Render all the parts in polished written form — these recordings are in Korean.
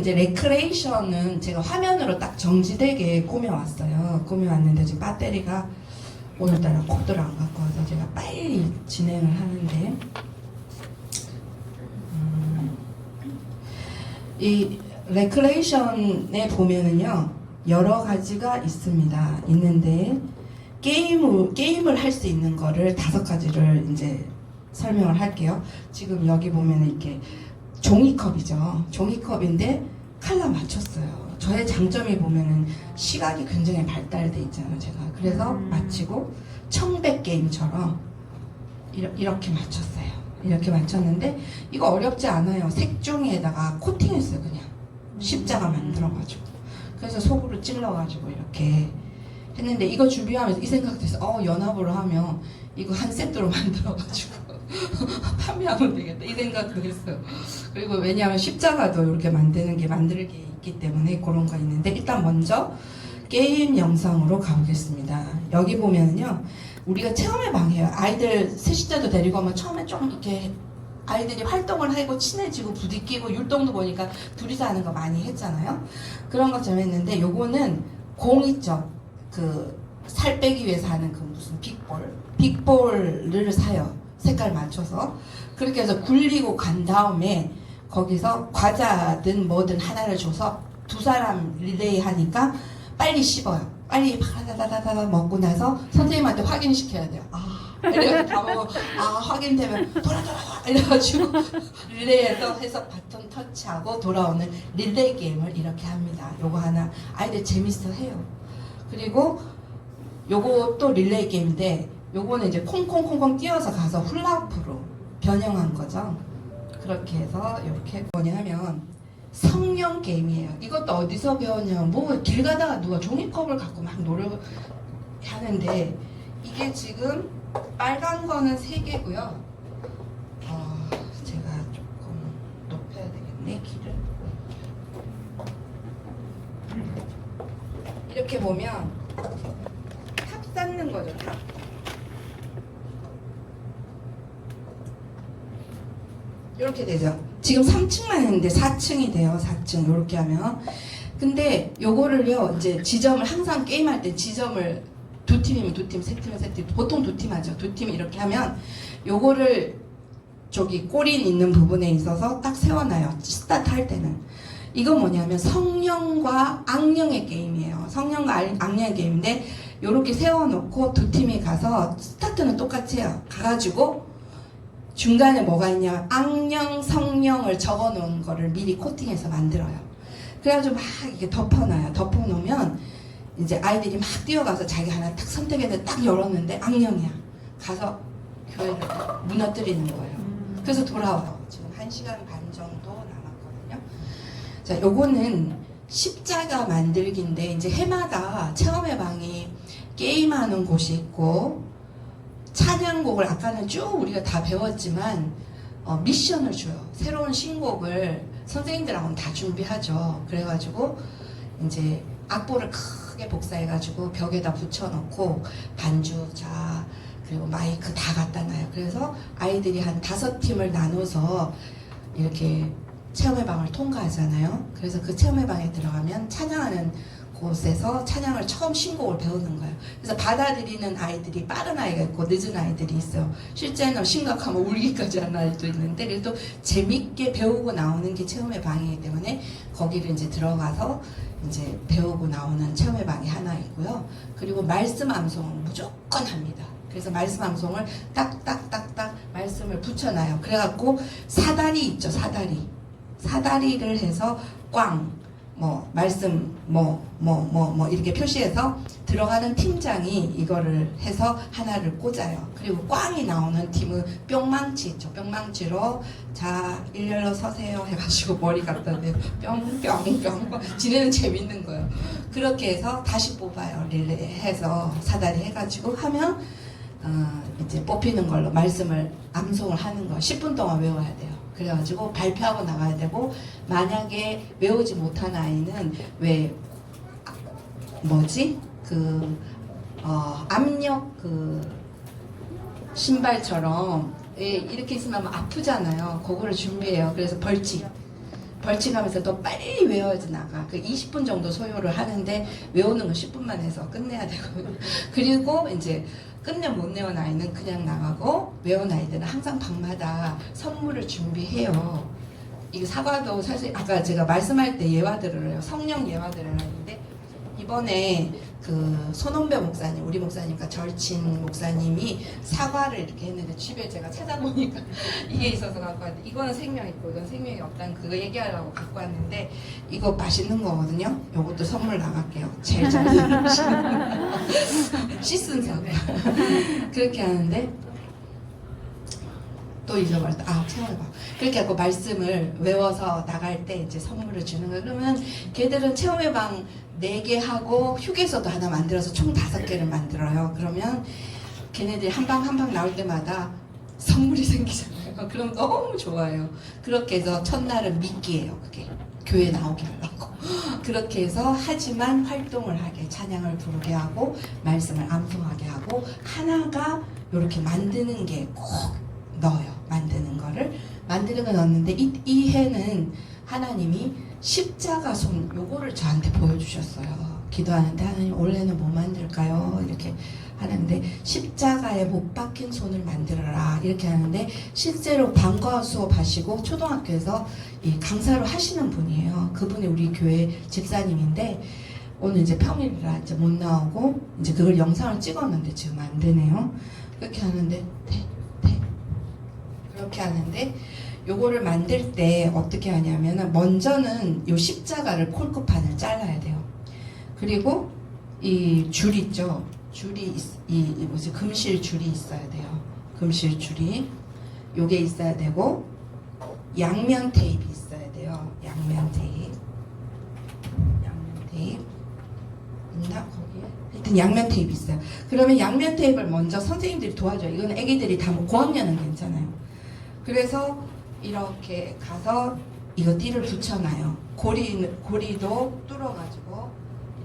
이제 레크레이션은 제가 화면으로 딱 정지되게 꾸며왔어요. 꾸며왔는데 지금 배터리가 오늘따라 코드를 안 갖고 와서 제가 빨리 진행을 하는데 이 레크레이션에 보면은요 여러 가지가 있습니다. 있는데 게임을 할 수 있는 거를 5가지를 이제 설명을 할게요. 지금 여기 보면은 이렇게 종이컵이죠. 종이컵인데 컬러 맞췄어요. 저의 장점이 보면은 시각이 굉장히 발달돼 있잖아요. 제가 그래서 마치고 청백 게임처럼 이렇게 맞췄어요. 이렇게 맞췄는데 이거 어렵지 않아요. 색종이에다가 코팅했어요. 그냥 십자가 만들어가지고 그래서 속으로 찔러가지고 이렇게 했는데 이거 준비하면서 이 생각도 했어요. 연합으로 하면 이거 한 세트로 만들어가지고 판매하면 되겠다 이 생각도 했어요. 그리고 왜냐하면 십자가도 이렇게 만들 게 있기 때문에 그런 거 있는데 일단 먼저 게임 영상으로 가보겠습니다. 여기 보면은요 우리가 체험의 방이에요. 아이들 셋째도 데리고 오면 처음에 좀 이렇게 아이들이 활동을 하고 친해지고 부딪히고 율동도 보니까 둘이서 하는 거 많이 했잖아요. 그런 것처럼 했는데 요거는 공 있죠. 그 살 빼기 위해서 하는 그 무슨 빅볼을 사요. 색깔 맞춰서 그렇게 해서 굴리고 간 다음에 거기서 과자든 뭐든 하나를 줘서 2사람 릴레이 하니까 빨리 씹어요. 빨리 바다다다다 먹고 나서 선생님한테 확인시켜야 돼요. 이래서 다 먹어. 확인되면 돌아 이래가지고 릴레이해서 해서 바톤 터치하고 돌아오는 릴레이 게임을 이렇게 합니다. 요거 하나 아이들 재밌어 해요. 그리고 요거 또 릴레이 게임인데 요거는 이제 콩콩콩콩 뛰어서 가서 훌라후프로 변형한 거죠. 그렇게 해서 이렇게 뭐냐면 성령 게임이에요. 이것도 어디서 배웠냐면 뭐 길 가다가 누가 종이컵을 갖고 막 노력 하는데 이게 지금 빨간 거는 3개고요. 제가 조금 높여야 되겠네 길을. 이렇게 보면 탑 쌓는 거죠. 탑. 이렇게 되죠. 지금 3층만 했는데 4층이 돼요. 4층 이렇게 하면. 근데 요거를요 이제 지점을 항상 게임할 때 지점을 2팀이면 2팀, 3팀이면 3팀, 보통 2팀 하죠. 2팀 이렇게 하면 요거를 저기 꼬린 있는 부분에 있어서 딱 세워놔요. 스타트 할 때는. 이건 뭐냐면 성령과 악령의 게임이에요. 성령과 악령의 게임인데 요렇게 세워놓고 2팀이 가서 스타트는 똑같이 해요. 가가지고 중간에 뭐가 있냐면 악령, 성령을 적어놓은 거를 미리 코팅해서 만들어요. 그래가지고 막 이렇게 덮어놔요. 덮어놓으면 이제 아이들이 막 뛰어가서 자기 하나 딱 선택해서 딱 열었는데 악령이야. 가서 교회를 무너뜨리는 거예요. 그래서 돌아와요. 지금 1시간 반 정도 남았거든요. 자, 요거는 십자가 만들기인데 이제 해마다 체험의 방이 게임하는 곳이 있고 찬양곡을 아까는 쭉 우리가 다 배웠지만 미션을 줘요. 새로운 신곡을 선생님들하고는 다 준비하죠. 그래가지고 이제 악보를 크게 복사해가지고 벽에다 붙여놓고 반주자 그리고 마이크 다 갖다 놔요. 그래서 아이들이 한 5팀을 나눠서 이렇게 체험의 방을 통과하잖아요. 그래서 그 체험의 방에 들어가면 찬양하는 곳에서 찬양을 처음 신곡을 배우는 거예요. 그래서 받아들이는 아이들이 빠른 아이가 있고 늦은 아이들이 있어요. 실제는 심각하면 울기까지 하는 아이도 있는데 그래도 재밌게 배우고 나오는 게 체험의 방이기 때문에 거기를 이제 들어가서 이제 배우고 나오는 체험의 방이 하나 있고요. 그리고 말씀 암송을 무조건 합니다. 그래서 말씀 암송을 딱딱딱딱 말씀을 붙여놔요. 그래갖고 사다리 있죠. 사다리를 해서 꽝 말씀 이렇게 표시해서 들어가는 팀장이 이거를 해서 하나를 꽂아요. 그리고 꽝이 나오는 팀은 뿅망치 있죠. 뿅망치로 자 일렬로 서세요 해가지고 머리 갖다 대고 뿅뿅뿅 지내는 재밌는 거예요. 그렇게 해서 다시 뽑아요. 릴레이해서 사다리 해가지고 하면 이제 뽑히는 걸로 말씀을 암송을 하는 거 10분 동안 외워야 돼요. 그래가지고 발표하고 나가야 되고 만약에 외우지 못한 아이는 왜 압력 신발처럼 이렇게 있으면 아프잖아요. 그거를 준비해요. 그래서 벌칙 벌칙하면서 더 빨리 외워야지 나가. 그 20분 정도 소요를 하는데 외우는 거 10분만 해서 끝내야 되거든요. 그리고 이제 끝내 못 외운 아이는 그냥 나가고, 외운 아이들은 항상 방마다 선물을 준비해요. 이 사과도 사실 아까 제가 말씀할 때 예화들을 해요. 성령 예화들을 하는데, 이번에 그 손원배 목사님, 우리 목사님과 절친 목사님이 사과를 이렇게 했는데, 집에 제가 찾아보니까 이게 있어서 갖고 왔는데, 이거는 생명이 있고 이건 생명이 없다는 그거 얘기하려고 갖고 왔는데, 이거 맛있는 거거든요. 요것도 선물 나갈게요. 제일 잘 씻은 사과. 그렇게 하는데, 또 잊어버렸다. 아, 체험해봐. 그렇게 하고 말씀을 외워서 나갈 때 이제 선물을 주는 거예요. 그러면 걔들은 체험의 방 4개 하고 휴게소도 하나 만들어서 총 5개를 만들어요. 그러면 걔네들이 한 방 한 방 나올 때마다 선물이 생기잖아요. 그럼 너무 좋아요. 그렇게 해서 첫날은 미끼예요. 그게 교회 나오게 하려고. 그렇게 해서 하지만 활동을 하게, 찬양을 부르게 하고 말씀을 암송하게 하고, 하나가 이렇게 만드는 게 꼭 넣어요. 만드는 거 넣었는데, 이 해는 하나님이 십자가 손 요거를 저한테 보여주셨어요. 기도하는데, 하나님 올해는 뭐 만들까요? 이렇게 하는데, 십자가에 못 박힌 손을 만들어라 이렇게 하는데, 실제로 방과 수업 하시고 초등학교에서 이 강사로 하시는 분이에요. 그분이 우리 교회 집사님인데, 오늘 이제 평일이라 이제 못 나오고, 이제 그걸 영상을 찍었는데 지금 안 되네요. 그렇게 하는데 그렇게 하는데, 요거를 만들 때 어떻게 하냐면, 먼저는 요 십자가를 콜크판을 잘라야 돼요. 그리고 이 줄 있죠. 줄이 뭐지, 금실 줄이 있어야 돼요. 금실 줄이 요게 있어야 되고, 양면 테이프 있어야 돼요. 양면 테이프 있나 거기에? 하여튼 양면 테이프 있어요. 그러면 양면 테이프를 먼저 선생님들이 도와줘요. 이건 애기들이 다 뭐 고학년은 괜찮아요. 그래서 이렇게 가서 이거 띠를 붙여놔요. 고리도 뚫어가지고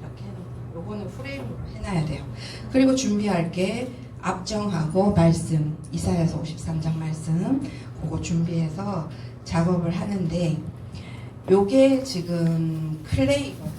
이렇게 해놓고, 요거는 프레임으로 해놔야 돼요. 그리고 준비할 게 앞정하고 말씀, 이사야서 53장 말씀 그거 준비해서 작업을 하는데, 요게 지금 클레이거든요.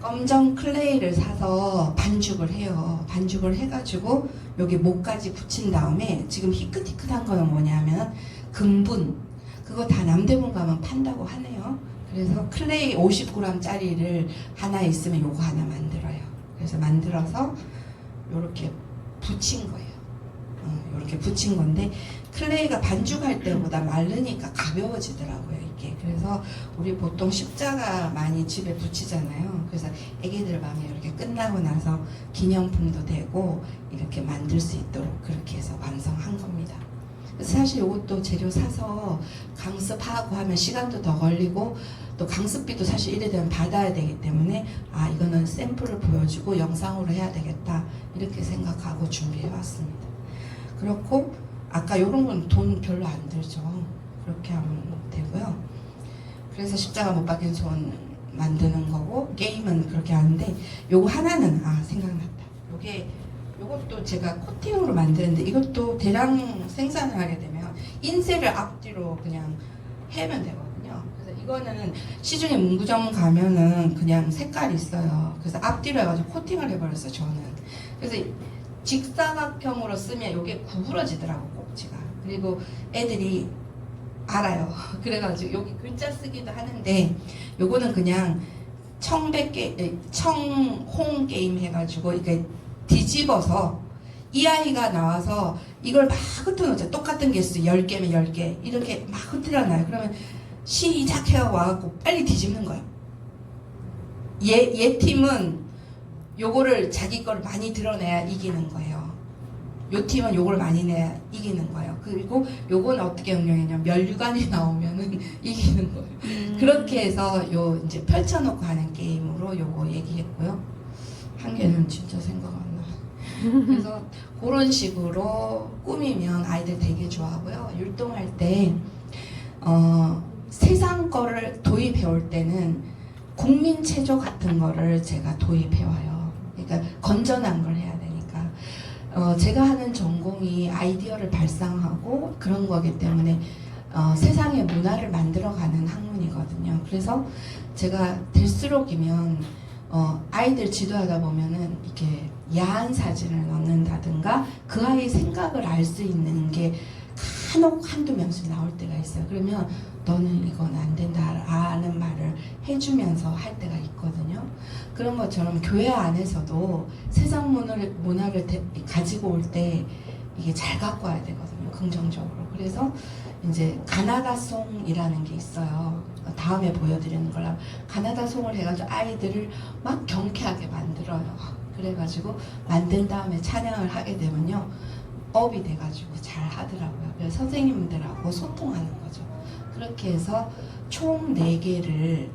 검정 클레이를 사서 반죽을 해요. 반죽을 해가지고 여기 목까지 붙인 다음에, 지금 희끗희끗한 거는 뭐냐면 금분, 그거 다 남대문 가면 판다고 하네요. 그래서 클레이 50g 짜리를 하나 있으면 요거 하나 만들어요. 그래서 만들어서 요렇게 붙인 거예요. 요렇게 붙인 건데, 클레이가 반죽할 때보다 마르니까 가벼워지더라고요, 이게. 그래서 우리 보통 십자가 많이 집에 붙이잖아요. 그래서 애기들 방에 이렇게 끝나고 나서 기념품도 되고 이렇게 만들 수 있도록 그렇게 해서 완성한 겁니다. 그래서 사실 이것도 재료 사서 강습하고 하면 시간도 더 걸리고, 또 강습비도 사실 이래 되면 받아야 되기 때문에, 아, 이거는 샘플을 보여주고 영상으로 해야 되겠다 이렇게 생각하고 준비해 왔습니다. 그렇고 아까 이런 건 돈 별로 안 들죠. 그렇게 하면 되고요. 그래서 십자가 못 박힌 손 만드는 거고, 게임은 그렇게 하는데, 요거 하나는 생각났다. 요것도 제가 코팅으로 만드는데, 이것도 대량 생산을 하게 되면 인쇄를 앞뒤로 그냥 해면 되거든요. 그래서 이거는 시중에 문구점 가면은 그냥 색깔이 있어요. 그래서 앞뒤로 해가지고 코팅을 해버렸어요, 저는. 그래서 직사각형으로 쓰면 이게 구부러지더라고, 꼭지가. 그리고 애들이 알아요. 그래가지고 여기 글자 쓰기도 하는데, 요거는 그냥 청홍 게임 해가지고 이렇게 뒤집어서, 이 아이가 나와서 이걸 막 흩어놓죠. 똑같은 개수 10개면 10개 이렇게 막 흩어놔요. 그러면 시작해 와갖고 빨리 뒤집는 거예요. 얘 팀은 요거를 자기 걸 많이 드러내야 이기는 거예요. 요 팀은 요걸 많이 내야 이기는 거예요. 그리고 요건 어떻게 응용했냐면, 멸류관이 나오면은 이기는 거예요. 그렇게 해서 요 이제 펼쳐놓고 하는 게임으로 요거 얘기했고요. 한 개는 진짜 생각 안 나. 그래서 그런 식으로 꾸미면 아이들 되게 좋아하고요. 율동할 때 세상 거를 도입해 올 때는 국민 체조 같은 거를 제가 도입해 와요. 그러니까 건전한 걸 해야 되니까. 제가 하는 전공이 아이디어를 발상하고 그런 거기 때문에 세상의 문화를 만들어가는 학문이거든요. 그래서 제가 될수록이면 아이들 지도하다 보면은 이렇게 야한 사진을 넣는다든가 그 아이 생각을 알 수 있는 게 간혹 한두 명씩 나올 때가 있어요. 그러면 너는 이건 안 된다라는 말을 해주면서 할 때가 있거든요. 그런 것처럼 교회 안에서도 세상 문화를 가지고 올 때 이게 잘 갖고 와야 되거든요. 긍정적으로. 그래서 이제 가나다송이라는 게 있어요. 다음에 보여드리는 걸로 가나다송을 해가지고 아이들을 막 경쾌하게 만들어요. 그래가지고 만든 다음에 찬양을 하게 되면요, 업이 돼가지고 잘 하더라고요. 그래서 선생님들하고 소통하는 거죠. 그렇게 해서 총 4개를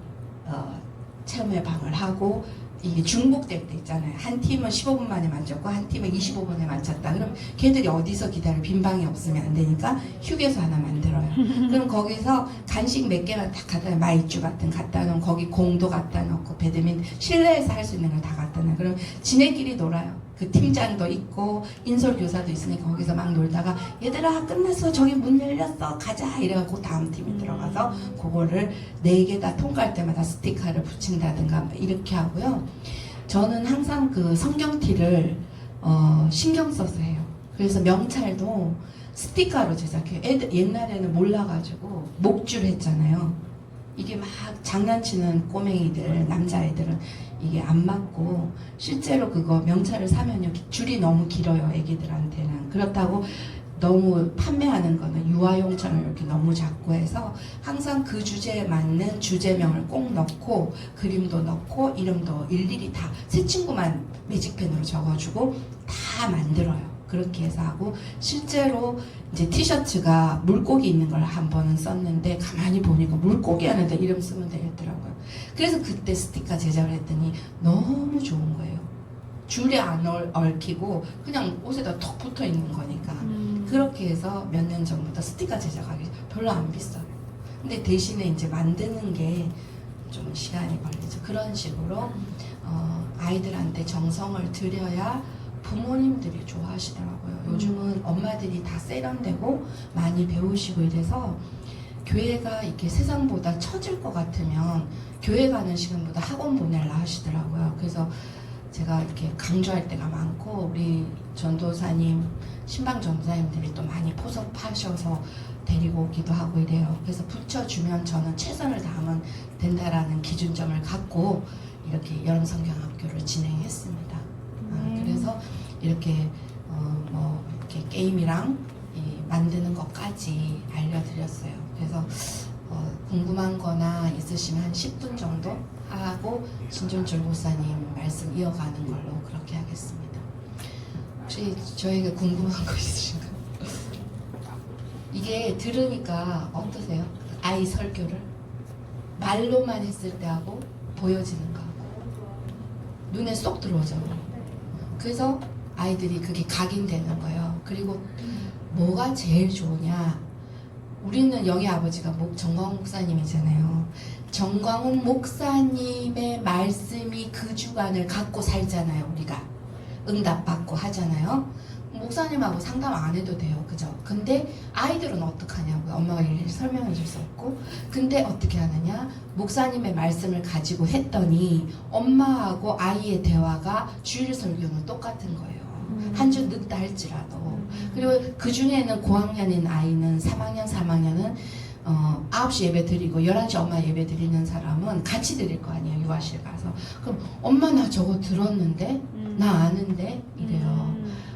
체험의 방을 하고, 이게 중복될 때 있잖아요. 한 팀은 15분 만에 만졌고 한 팀은 25분에 만졌다. 그럼 걔들이 어디서 기다려? 빈 방이 없으면 안 되니까 휴게소 하나 만들어요. 그럼 거기서 간식 몇 개만 딱 갖다, 마이쮸 같은 갖다 놓으면 거기 공도 갖다 놓고 배드민턴 실내에서 할 수 있는 걸 다 갖다 놔요. 그럼 지네끼리 놀아요. 그 팀장도 있고 인솔교사도 있으니까 거기서 막 놀다가 얘들아 끝났어, 저기 문 열렸어, 가자 이래갖고 다음 팀이 들어가서 그거를 4개 다 통과할 때마다 스티커를 붙인다든가 이렇게 하고요. 저는 항상 그 성경티를 신경 써서 해요. 그래서 명찰도 스티커로 제작해요. 옛날에는 몰라가지고 목줄 했잖아요. 이게 막 장난치는 꼬맹이들, 남자애들은 이게 안 맞고, 실제로 그거 명찰을 사면요 줄이 너무 길어요, 애기들한테는. 그렇다고 너무 판매하는 거는 유아용처럼 이렇게 너무 작고 해서 항상 그 주제에 맞는 주제명을 꼭 넣고 그림도 넣고 이름도 일일이 다 새 친구만 매직펜으로 적어주고 다 만들어요. 그렇게 해서 하고, 실제로 이제 티셔츠가 물고기 있는 걸 한 번은 썼는데 가만히 보니까 물고기 하는데 이름 쓰면 되겠더라고요. 그래서 그때 스티커 제작을 했더니 너무 좋은 거예요. 줄에 안 얽히고 그냥 옷에다 톡 붙어 있는 거니까. 그렇게 해서 몇 년 전부터 스티커 제작하기 별로 안 비싸요. 근데 대신에 이제 만드는 게 좀 시간이 걸리죠. 그런 식으로 아이들한테 정성을 들여야 부모님들이 좋아하시더라고요. 요즘은 엄마들이 다 세련되고 많이 배우시고 이래서 교회가 이렇게 세상보다 처질 것 같으면 교회 가는 시간보다 학원 보내려 하시더라고요. 그래서 제가 이렇게 강조할 때가 많고, 우리 전도사님, 신방 전도사님들이 또 많이 포섭하셔서 데리고 오기도 하고 이래요. 그래서 붙여주면 저는 최선을 다하면 된다라는 기준점을 갖고 이렇게 여름성경학교를 진행했습니다. 그래서 이렇게 이렇게 게임이랑 만드는 것까지 알려드렸어요. 그래서 궁금한 거나 있으시면 한 10분 정도 하고 신존철 목사님 말씀 이어가는 걸로 그렇게 하겠습니다. 혹시 저에게 궁금한 거 있으신가요? 이게 들으니까 어떠세요? 아이 설교를 말로만 했을 때하고 보여지는 거하고 눈에 쏙 들어오죠. 그래서 아이들이 그게 각인되는 거예요. 그리고 뭐가 제일 좋으냐, 우리는 영희 아버지가 정광훈 목사님이잖아요. 정광훈 목사님의 말씀이 그 주관을 갖고 살잖아요. 우리가 응답받고 하잖아요. 목사님하고 상담 안 해도 돼요. 그죠? 근데 아이들은 어떡하냐고요. 엄마가 일일이 설명해 줄 수 없고. 근데 어떻게 하느냐, 목사님의 말씀을 가지고 했더니 엄마하고 아이의 대화가 주일 설교는 똑같은 거예요. 한 주 늦다 할지라도. 그리고 그 중에는 고학년인 아이는 3학년, 4학년은 9시 예배 드리고 11시 엄마 예배 드리는 사람은 같이 드릴 거 아니에요. 유아실 가서. 그럼 엄마 나 저거 들었는데? 나 아는데? 이래요.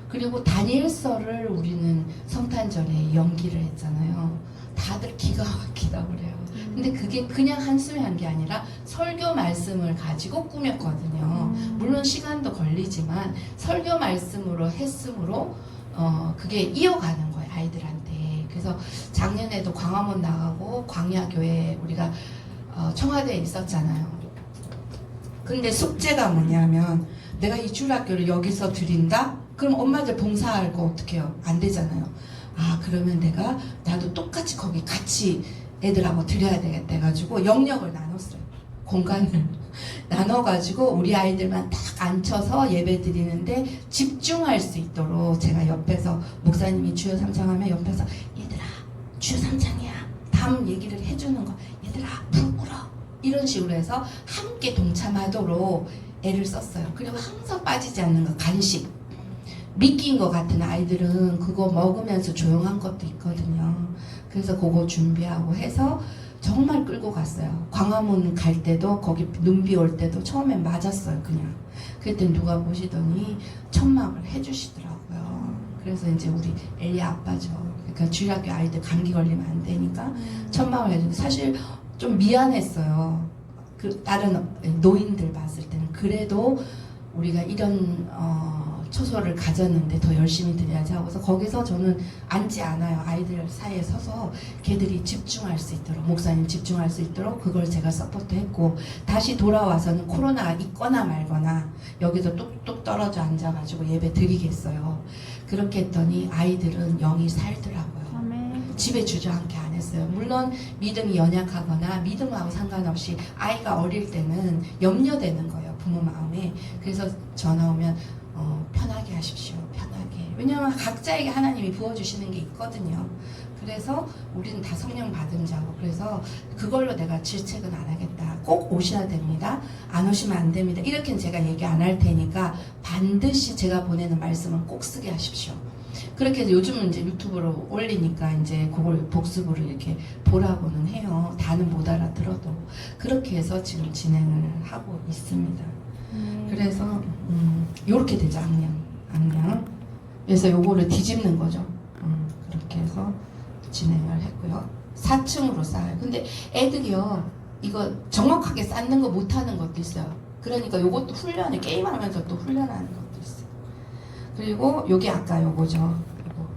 그리고 다니엘서를 우리는 성탄절에 연기를 했잖아요. 다들 기가 막히다고 그래요. 근데 그게 그냥 한숨에 한 게 아니라 설교 말씀을 가지고 꾸몄거든요. 물론 시간도 걸리지만 설교 말씀으로 했으므로 그게 이어가는 거예요, 아이들한테. 그래서 작년에도 광화문 나가고 광야교회 우리가 청와대에 있었잖아요. 근데 숙제가 뭐냐면 내가 이 주일학교를 여기서 드린다? 그럼 엄마들 봉사하고 어떻게 해요? 안 되잖아요. 아, 그러면 나도 똑같이 거기 같이 애들하고 드려야 되겠다 해가지고 영역을 나눴어요. 공간을 나눠가지고 우리 아이들만 딱 앉혀서 예배 드리는데 집중할 수 있도록 제가 옆에서 목사님이 주여 삼창하면 옆에서 얘들아 주여 삼창이야 밤 얘기를 해주는 거. 얘들아 불 끄러. 이런 식으로 해서 함께 동참하도록 애를 썼어요. 그리고 항상 빠지지 않는 거 간식. 미끼인 것 같은 아이들은 그거 먹으면서 조용한 것도 있거든요. 그래서 그거 준비하고 해서 정말 끌고 갔어요. 광화문 갈 때도 거기 눈비 올 때도 처음엔 맞았어요. 그냥. 그랬더니 누가 보시더니 천막을 해주시더라고요. 그래서 이제 우리 엘리 아빠죠. 그러니까 주일학교 아이들 감기 걸리면 안 되니까 천막을 해주고 사실 좀 미안했어요. 그 다른 노인들 봤을 때는 그래도 우리가 이런 초소를 가졌는데 더 열심히 드려야지 하고서 거기서 저는 앉지 않아요. 아이들 사이에 서서 걔들이 집중할 수 있도록 목사님 집중할 수 있도록 그걸 제가 서포트했고 다시 돌아와서는 코로나가 있거나 말거나 여기서 뚝뚝 떨어져 앉아가지고 예배 드리겠어요. 그렇게 했더니 아이들은 영이 살더라고요. 집에 주저앉게 안 했어요. 물론 믿음이 연약하거나 믿음하고 상관없이 아이가 어릴 때는 염려되는 거예요. 부모 마음에. 그래서 전화 오면 편하게 하십시오. 편하게. 왜냐하면 각자에게 하나님이 부어주시는 게 있거든요. 그래서 우리는 다 성령 받은 자고 그래서 그걸로 내가 질책은 안 하겠다. 꼭 오셔야 됩니다. 안 오시면 안 됩니다. 이렇게는 제가 얘기 안 할 테니까 반드시 제가 보내는 말씀은 꼭 쓰게 하십시오. 그렇게 해서 요즘은 이제 유튜브로 올리니까 이제 그걸 복습으로 이렇게 보라고는 해요. 다는 못 알아들어도. 그렇게 해서 지금 진행을 하고 있습니다. 그래서 요렇게 되죠. 악령. 그래서 요거를 뒤집는 거죠. 그렇게 해서 진행을 했고요. 4층으로 쌓아요. 근데 애들이요 이거 정확하게 쌓는 거 못하는 것도 있어요. 그러니까 요것도 훈련을 게임하면서 또 훈련하는 것도 있어요. 그리고 요게 아까 요거죠. 요거.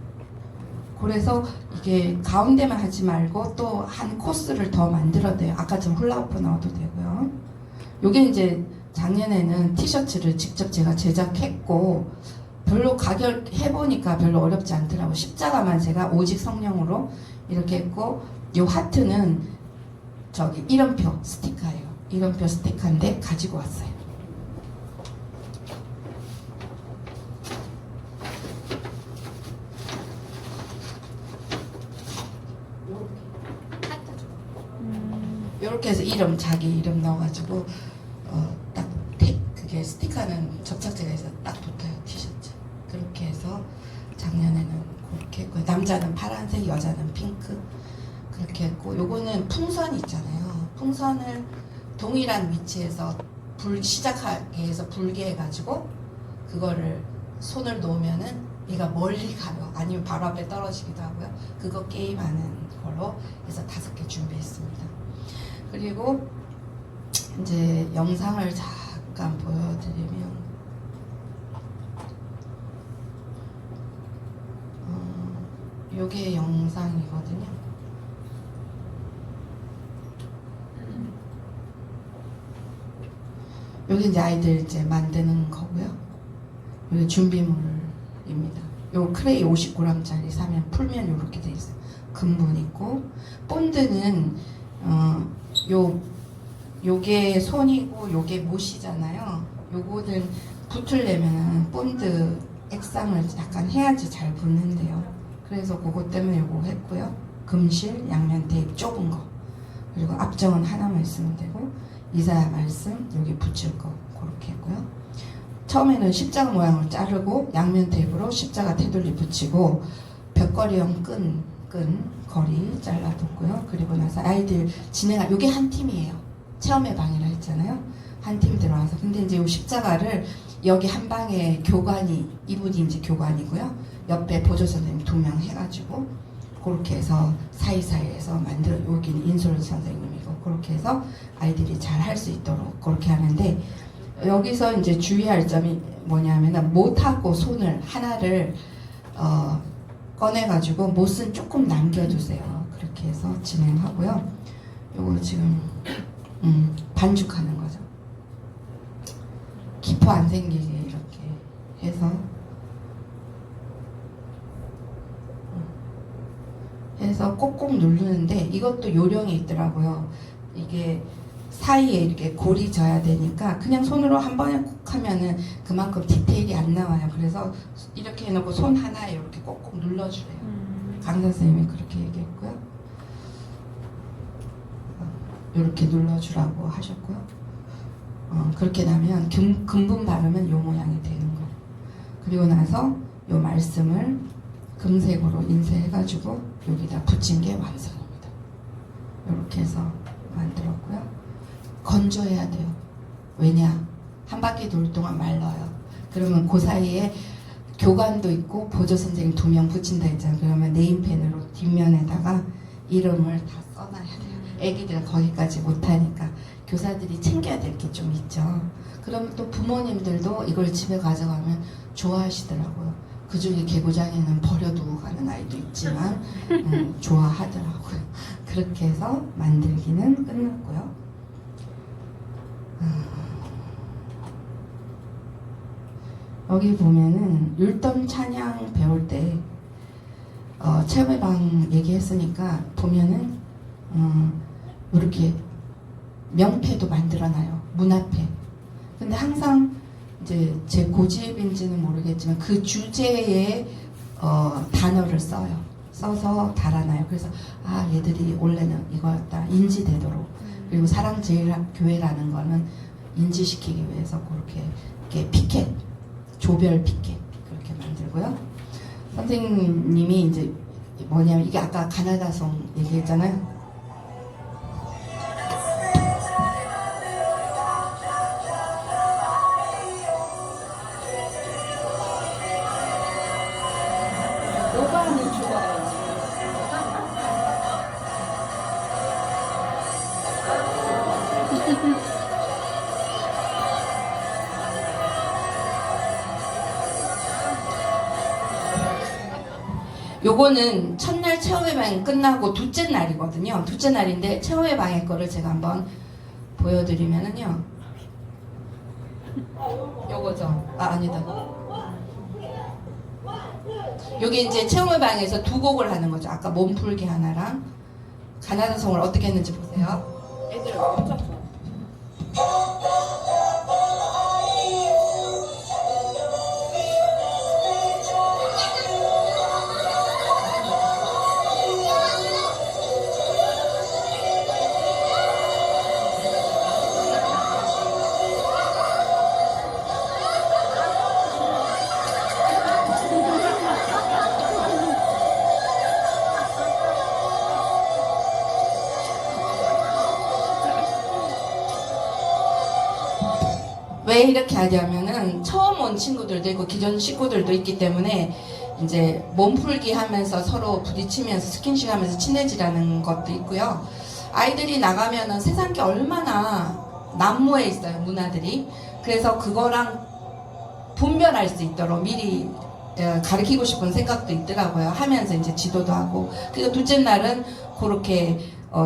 그래서 이게 가운데만 하지 말고 또 한 코스를 더 만들어야 돼요. 아까처럼 훌라후프 넣어도 되고요. 요게 이제 작년에는 티셔츠를 직접 제가 제작했고 별로 가격 해보니까 별로 어렵지 않더라고요. 십자가만 제가 오직 성령으로 이렇게 했고 요 하트는 저기 이름표 스티커예요. 이름표 스티커인데 가지고 왔어요. 이렇게 해서 자기 이름 넣어가지고 딱 그게 스티커는 접착제가 있어 딱 붙어요. 티셔츠 그렇게 해서 작년에는 그렇게 했고 남자는 파란색 여자는 핑크 그렇게 했고 요거는 풍선 있잖아요. 풍선을 동일한 위치에서 시작하게 해서 불게 해가지고 그거를 손을 놓으면은 얘가 멀리 가요. 아니면 바로 앞에 떨어지기도 하고요. 그거 게임하는 걸로 해서 5개 준비했습니다. 그리고 이제 영상을 잠깐 보여드리면 요게 영상이거든요. 여기 이제 아이들 이제 만드는 거고요. 여기 준비물입니다. 요 크레이 50g짜리 사면 풀면 이렇게 돼 있어요. 금분 있고 본드는 요게 손이고 요게 못이잖아요. 요거는 붙으려면은 본드 액상을 약간 해야지 잘 붙는데요. 그래서 그것 때문에 요거 했고요. 금실, 양면 테이프 좁은 거. 그리고 앞정은 하나만 있으면 되고 이사야 말씀 여기 붙일 거 그렇게 했고요. 처음에는 십자가 모양을 자르고 양면 테이프로 십자가 테두리 붙이고 벽걸이형 끈 거리 잘라뒀고요. 그리고 나서 아이들 요게 한 팀이에요. 체험의 방이라 했잖아요. 한 팀 들어와서 근데 이제 이 십자가를 여기 한 방에 이분이 이제 교관이고요. 옆에 보조 선생님 2명 해가지고 그렇게 해서 사이사이에서 여기는 인솔 선생님이고 그렇게 해서 아이들이 잘 할 수 있도록 그렇게 하는데 여기서 이제 주의할 점이 뭐냐면은 못하고 손을 하나를 꺼내가지고 못은 조금 남겨주세요. 그렇게 해서 진행하고요. 요거 지금 반죽하는 거죠. 기포 안 생기게 이렇게 해서 꼭꼭 누르는데 이것도 요령이 있더라고요. 이게 사이에 이렇게 골이 져야 되니까 그냥 손으로 한 번에 콕 하면은 그만큼 디테일이 안 나와요. 그래서 이렇게 해놓고 손 하나에 이렇게 꼭꼭 눌러주래요. 강 선생님이 그렇게 얘기했고요. 이렇게 눌러주라고 하셨고요. 그렇게 나면 금분 바르면 요 모양이 되는 거. 그리고 나서 요 말씀을 금색으로 인쇄해가지고 여기다 붙인 게 완성입니다. 이렇게 해서 만들었고요. 건조해야 돼요. 왜냐? 한 바퀴 돌 동안 말라요. 그러면 그 사이에 교관도 있고 보조 선생님 2명 붙인다 했잖아요. 그러면 네임펜으로 뒷면에다가 이름을 다 써놔야 돼요. 애기들은 거기까지 못하니까 교사들이 챙겨야 될 게 좀 있죠. 그러면 또 부모님들도 이걸 집에 가져가면 좋아하시더라고요. 그 중에 개구장에는 버려두고 가는 아이도 있지만 좋아하더라고요. 그렇게 해서 만들기는 끝났고요. 여기 보면은 율동 찬양 배울 때 체험회방 얘기했으니까 보면은 이렇게 명패도 만들어놔요. 문화패. 근데 항상 이제 제 고집인지는 모르겠지만 그 주제의 단어를 써요. 써서 달아놔요. 그래서 얘들이 원래는 이거였다 인지되도록. 그리고 사랑제일교회라는 거는 인지시키기 위해서 그렇게 이렇게 피켓, 조별 피켓 그렇게 만들고요. 선생님이 이제 뭐냐면 이게 아까 가나다송 얘기했잖아요. 요거는 첫날 체험회방 끝나고 둘째 날이거든요. 둘째 날인데 체험회방의 거를 제가 한번 보여드리면은요. 요거죠. 아니다. 요게 이제 체험회방에서 2곡을 하는 거죠. 아까 몸풀기 하나랑 가나다송을 어떻게 했는지 보세요. 애들 엄청 좋아. 왜 이렇게 하냐면은 처음 온 친구들도 있고 기존 식구들도 있기 때문에 이제 몸풀기 하면서 서로 부딪히면서 스킨십 하면서 친해지라는 것도 있고요. 아이들이 나가면은 세상에 얼마나 난무해 있어요, 문화들이. 그래서 그거랑 분별할 수 있도록 미리 가르치고 싶은 생각도 있더라고요. 하면서 이제 지도도 하고. 그리고 둘째 날은 그렇게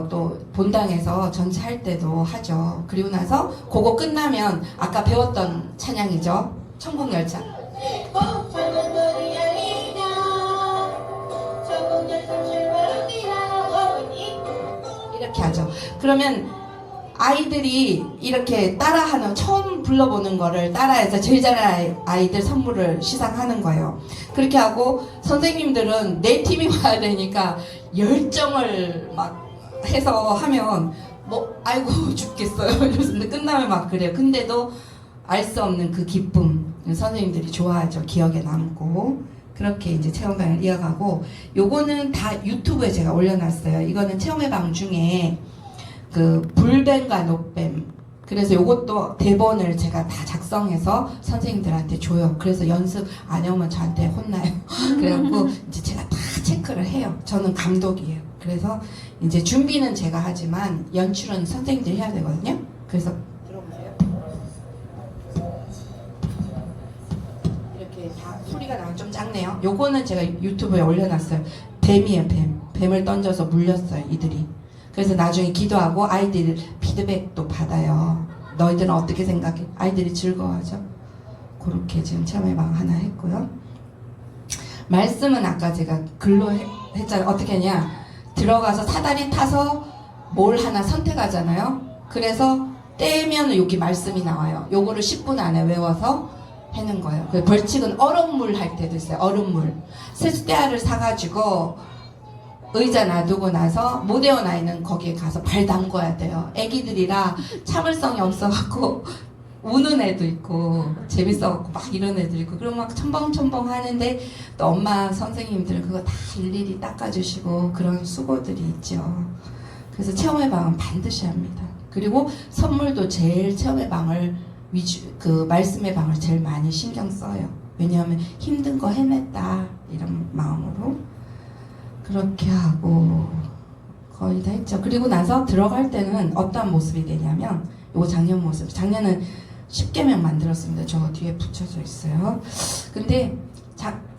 또 본당에서 전체할 때도 하죠. 그리고 나서 그거 끝나면 아까 배웠던 찬양이죠. 천국열차. 이렇게 하죠. 그러면 아이들이 이렇게 따라하는 처음 불러보는 거를 따라해서 제일 잘하는 아이들 선물을 시상하는 거예요. 그렇게 하고 선생님들은 내 팀이 와야 되니까 열정을 막 해서 하면 뭐 아이고 죽겠어요 이러면서 끝나면 막 그래요. 근데도 알 수 없는 그 기쁨 선생님들이 좋아하죠. 기억에 남고. 그렇게 이제 체험회방을 이어가고, 요거는 다 유튜브에 제가 올려놨어요. 이거는 체험회방 중에 그 불뱀과 노뱀, 그래서 요것도 대본을 제가 다 작성해서 선생님들한테 줘요. 그래서 연습 안 해오면 저한테 혼나요. 그래갖고 이제 제가 다 체크를 해요. 저는 감독이에요. 그래서 이제 준비는 제가 하지만 연출은 선생님들이 해야 되거든요. 그래서 들어보세요. 이렇게 다 소리가 나면 좀 작네요. 요거는 제가 유튜브에 올려놨어요. 뱀이에요, 뱀. 뱀을 던져서 물렸어요, 이들이. 그래서 나중에 기도하고 아이들 피드백도 받아요. 너희들은 어떻게 생각해? 아이들이 즐거워하죠. 그렇게 지금 체험회방 하나 했고요. 말씀은 아까 제가 글로 했잖아요. 어떻게 했냐? 들어가서 사다리 타서 뭘 하나 선택하잖아요. 그래서 떼면 여기 말씀이 나와요. 요거를 10분 안에 외워서 하는 거예요. 벌칙은 얼음물 할 때도 있어요. 얼음물. 세숫대야를 사가지고 의자 놔두고 나서 못 외운 아이는 거기에 가서 발 담궈야 돼요. 애기들이라 참을성이 없어갖고 우는 애도 있고 재밌어갖고 막 이런 애들 있고 그럼 막 첨벙첨벙 하는데 또 엄마 선생님들은 그거 다 일일이 닦아주시고 그런 수고들이 있죠. 그래서 체험의 방은 반드시 합니다. 그리고 선물도 제일 체험의 방을 그 말씀의 방을 제일 많이 신경 써요. 왜냐하면 힘든 거 해냈다 이런 마음으로 그렇게 하고 거의 다 했죠. 그리고 나서 들어갈 때는 어떠한 모습이 되냐면 요거 작년 모습. 작년은 10개명 만들었습니다. 저 뒤에 붙여져 있어요. 근데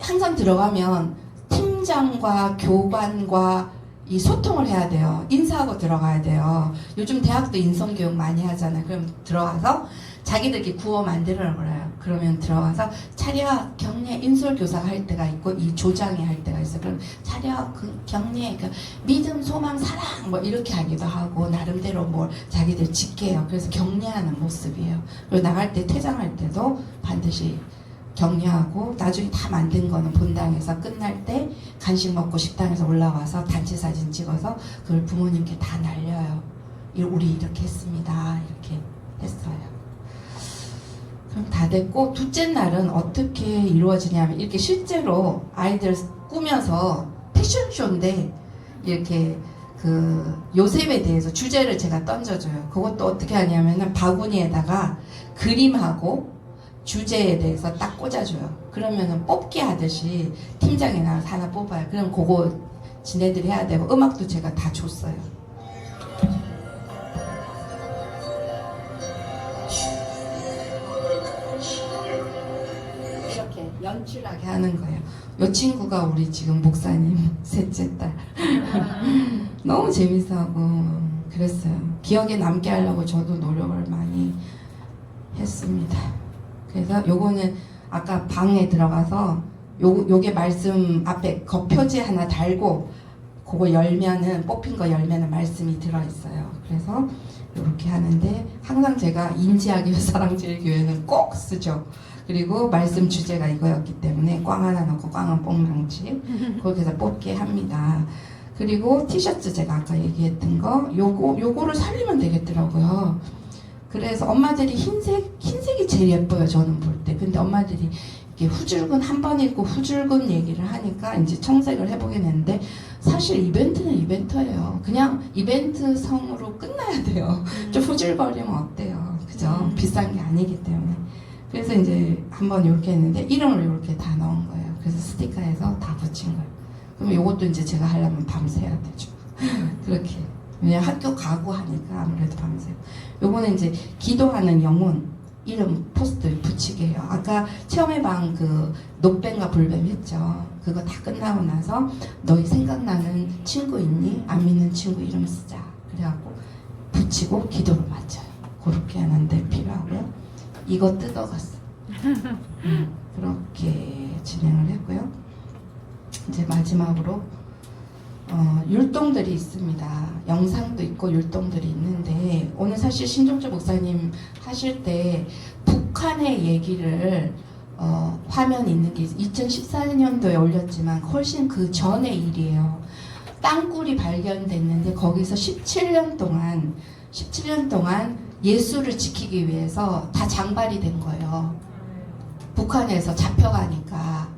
항상 들어가면 팀장과 교관과 이 소통을 해야 돼요. 인사하고 들어가야 돼요. 요즘 대학도 인성교육 많이 하잖아요. 그럼 들어가서 자기들끼리 구호 만들어 그래요. 그러면 들어가서 차렷, 경례, 인솔교사가 할 때가 있고 이 조장이 할 때가 있어요. 그럼 차렷, 경례, 믿음, 소망, 사랑 뭐 이렇게 하기도 하고 나름대로 뭘 자기들 짓게요. 그래서 격려하는 모습이에요. 그리고 나갈 때 퇴장할 때도 반드시 격려하고 나중에 다 만든 거는 본당에서 끝날 때 간식 먹고 식당에서 올라와서 단체 사진 찍어서 그걸 부모님께 다 날려요. 우리 이렇게 했습니다. 이렇게 했어요. 그럼 다 됐고 둘째 날은 어떻게 이루어지냐면 이렇게 실제로 아이들 꾸며서 패션쇼인데 이렇게 그 요셉에 대해서 주제를 제가 던져줘요. 그것도 어떻게 하냐면은 바구니에다가 그림하고 주제에 대해서 딱 꽂아줘요. 그러면은 뽑기 하듯이 팀장이 나와서 하나 뽑아요. 그럼 그거 지네들이 해야 되고 음악도 제가 다 줬어요. 이렇게 연출하게 하는 거예요. 이 친구가 우리 지금 목사님 셋째 딸. 너무 재밌어하고 그랬어요. 기억에 남게 하려고 저도 노력을 많이 했습니다. 그래서 요거는 아까 방에 들어가서 요게 말씀 앞에 표지 하나 달고 그거 열면은 뽑힌 거 열면은 말씀이 들어있어요. 그래서 이렇게 하는데 항상 제가 인지하기 위해 사랑제일교회는 꼭 쓰죠. 그리고 말씀 주제가 이거였기 때문에 꽝 하나 넣고 꽝은 뽕망치 거기서 뽑게 합니다. 그리고 티셔츠 제가 아까 얘기했던 거 요거를 살리면 되겠더라고요. 그래서 엄마들이 흰색이 제일 예뻐요. 저는 볼 때. 근데 엄마들이 이렇게 후줄근 한 번 읽고 후줄근 얘기를 하니까 이제 청색을 해보게 됐는데 사실 이벤트는 이벤트예요. 그냥 이벤트 성으로 끝나야 돼요. 좀 후줄거리면 어때요? 그죠? 비싼 게 아니기 때문에. 그래서 이제 한번 이렇게 했는데 이름을 이렇게 다 넣은 거예요. 그래서 스티커에서 다 붙인 거예요. 그럼 이것도 이제 제가 하려면 밤새야 되죠. 그렇게. 왜냐면 학교 가고 하니까 아무래도 밤새요. 요거는 이제 기도하는 영혼 이름 포스트 붙이게 해요. 아까 체험의 방 그 녹뱀과 불뱀 했죠. 그거 다 끝나고 나서 너희 생각나는 친구 있니? 안 믿는 친구 이름 쓰자. 그래갖고 붙이고 기도를 마쳐요. 그렇게 하는데 필요하고요. 이거 뜯어갔어. 그렇게 진행을 했고요. 이제 마지막으로 율동들이 있습니다. 영상도 있고 율동들이 있는데 오늘 사실 신종철 목사님 하실 때 북한의 얘기를 화면 있는 게 2014년도에 올렸지만 훨씬 그 전의 일이에요. 땅굴이 발견됐는데 거기서 17년 동안 예수를 지키기 위해서 다 장발이 된 거예요. 북한에서 잡혀가니까.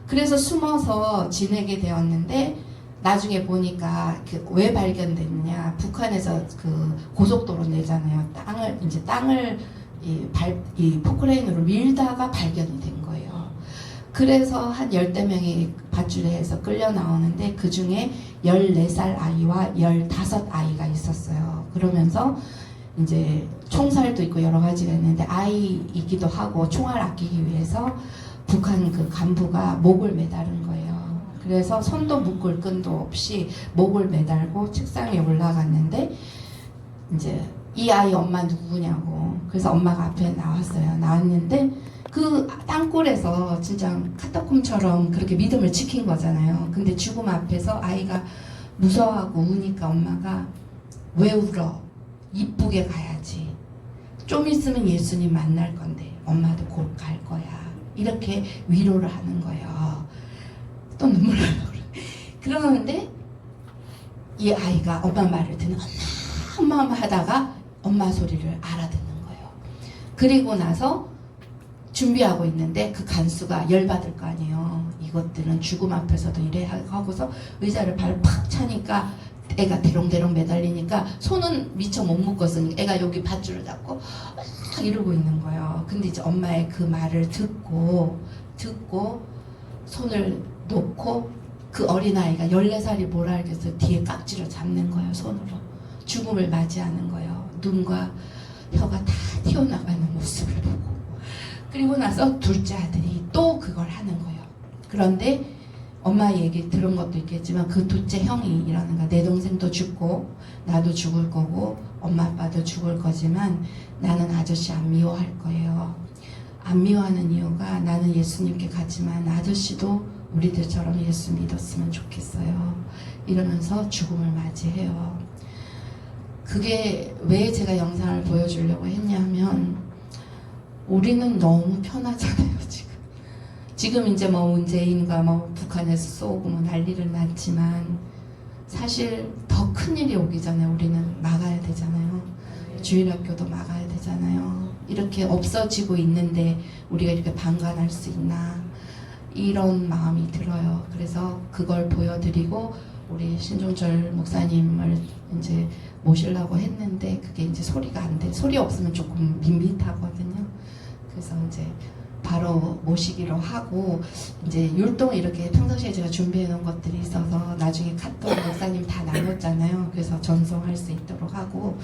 그래서 숨어서 지내게 되었는데 나중에 보니까 왜 발견됐냐? 북한에서 그 고속도로 내잖아요. 땅을 이 포크레인으로 밀다가 발견이 된 거예요. 그래서 한 10대 명이 밧줄에서 끌려 나오는데 그 중에 14살 아이와 15아이가 있었어요. 그러면서 이제 총살도 있고 여러 가지가 있는데 아이이기도 하고 총알 아끼기 위해서 북한 그 간부가 목을 매다른 거예요. 그래서 손도 묶을 끈도 없이 목을 매달고 책상에 올라갔는데 이제 이 아이 엄마 누구냐고. 그래서 엄마가 앞에 나왔어요. 나왔는데 그 땅굴에서 진짜 카타콤처럼 그렇게 믿음을 지킨 거잖아요. 근데 죽음 앞에서 아이가 무서워하고 우니까 엄마가 왜 울어? 이쁘게 가야지. 좀 있으면 예수님 만날 건데 엄마도 곧 갈 거야. 이렇게 위로를 하는 거예요. 또 눈물 나려고 그래. 그러는데 이 아이가 엄마 말을 듣는 엄마 하다가 엄마 소리를 알아듣는 거예요. 그리고 나서 준비하고 있는데 그 간수가 열받을 거 아니에요. 이것들은 죽음 앞에서도 이래 하고서 의자를 발을 팍 차니까 애가 대롱대롱 매달리니까 손은 미처 못 묶었으니까 애가 여기 밧줄을 잡고 막 이러고 있는 거예요. 근데 이제 엄마의 그 말을 듣고 손을 놓고 그 어린아이가 14살이 뭘 알겠어요. 뒤에 깍지를 잡는 거예요. 손으로. 죽음을 맞이하는 거예요. 눈과 혀가 다 튀어나가는 모습을 보고. 그리고 나서 둘째 아들이 또 그걸 하는 거예요. 그런데 엄마 얘기 들은 것도 있겠지만 그 둘째 형이 이러는 거야. 내 동생도 죽고 나도 죽을 거고 엄마 아빠도 죽을 거지만 나는 아저씨 안 미워할 거예요. 안 미워하는 이유가 나는 예수님께 가지만 아저씨도 우리들처럼 예수 믿었으면 좋겠어요. 이러면서 죽음을 맞이해요. 그게 왜 제가 영상을 보여주려고 했냐면 우리는 너무 편하잖아요. 지금 이제 뭐 문재인과 뭐 북한에서 쏘고 뭐 난리를 났지만 사실 더 큰 일이 오기 전에 우리는 막아야 되잖아요. 주일학교도 막아야 되잖아요. 이렇게 없어지고 있는데 우리가 이렇게 방관할 수 있나 이런 마음이 들어요. 그래서 그걸 보여드리고 우리 신종철 목사님을 이제 모시려고 했는데 그게 이제 소리가 안 돼. 소리 없으면 조금 밋밋하거든요. 그래서 이제 바로 모시기로 하고 이제 율동 이렇게 평상시에 제가 준비해 놓은 것들이 있어서 나중에 카톡 목사님 다 나눴잖아요. 그래서 전송할 수 있도록 하고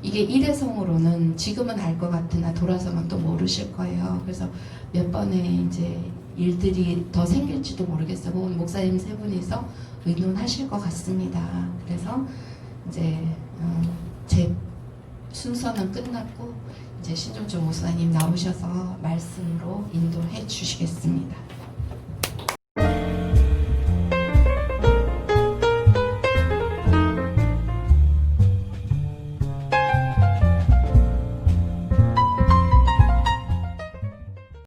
이게 일회성으로는 지금은 알 것 같으나 돌아서면 또 모르실 거예요. 그래서 몇 번의 이제 일들이 더 생길지도 모르겠어요. 혹은 목사님 세 분이서 의논하실 것 같습니다. 그래서 이제 제 순서는 끝났고 이제 신종철 목사님 나오셔서 말씀으로 인도해 주시겠습니다.